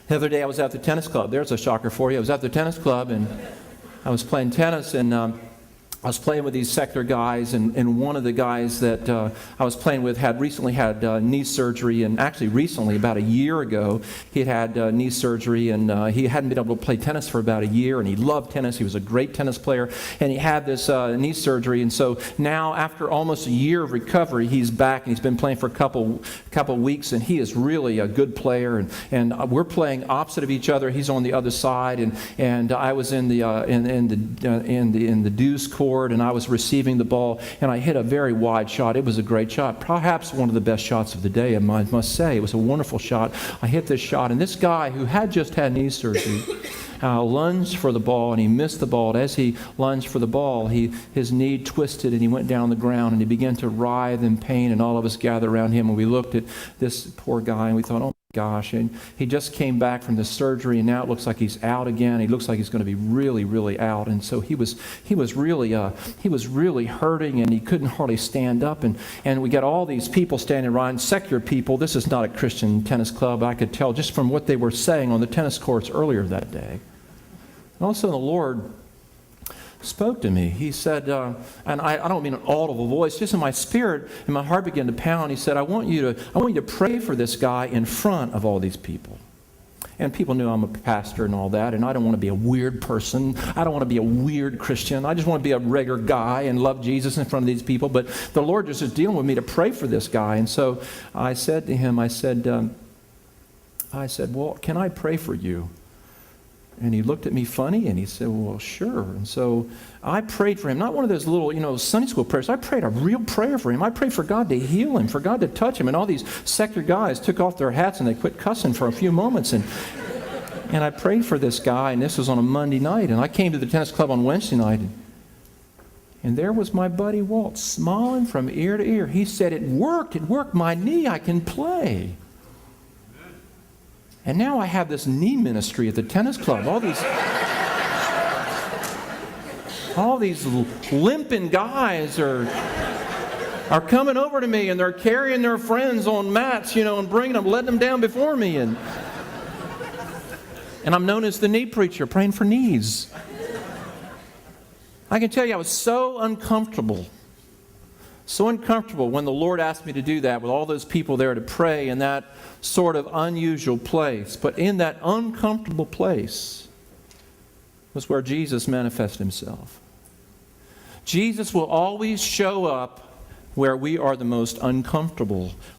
The other day I was at the tennis club. There's a shocker for you. I was at the tennis club and I was playing tennis, and I was playing with these secular guys, and one of the guys that I was playing with had recently had knee surgery, and actually recently, about a year ago, he had knee surgery, and he hadn't been able to play tennis for about a year, and he loved tennis. He was a great tennis player, and he had this knee surgery, and so now after almost a year of recovery, he's back, and he's been playing for a couple weeks, and he is really a good player, and we're playing opposite of each other. He's on the other side, and I was in the deuce court, and I was receiving the ball, and I hit a very wide shot. It was a great shot, perhaps one of the best shots of the day, I must say. It was a wonderful shot. I hit this shot, and this guy who had just had knee surgery lunged for the ball, and he missed the ball. And as he lunged for the ball, his knee twisted, and he went down the ground, and he began to writhe in pain, and all of us gathered around him, and we looked at this poor guy, and we thought, oh, gosh, and he just came back from the surgery, and now it looks like he's out again. He looks like he's going to be really, really out. And so he was really hurting, and he couldn't hardly stand up. And we got all these people standing around, secular people. This is not a Christian tennis club. I could tell just from what they were saying on the tennis courts earlier that day. And all of a sudden, the Lord spoke to me. He said, and I don't mean an audible voice, just in my spirit, and my heart began to pound. He said, I want you to pray for this guy in front of all these people. And people knew I'm a pastor and all that, and I don't want to be a weird person. I don't want to be a weird Christian. I just want to be a regular guy and love Jesus in front of these people. But the Lord just was dealing with me to pray for this guy. And so I said to him, I said, well, can I pray for you? And he looked at me funny, and he said, well, sure. And so I prayed for him, not one of those little, Sunday school prayers. I prayed a real prayer for him. I prayed for God to heal him, for God to touch him. And all these secular guys took off their hats, and they quit cussing for a few moments. And I prayed for this guy, and this was on a Monday night. And I came to the tennis club on Wednesday night, and there was my buddy Walt, smiling from ear to ear. He said, it worked my knee, I can play. And now I have this knee ministry at the tennis club. All these limping guys are coming over to me, and they're carrying their friends on mats, and bringing them, letting them down before me. And I'm known as the knee preacher, praying for knees. I can tell you, I was so uncomfortable when the Lord asked me to do that with all those people there to pray in that sort of unusual place. But in that uncomfortable place was where Jesus manifested himself. Jesus will always show up where we are the most uncomfortable,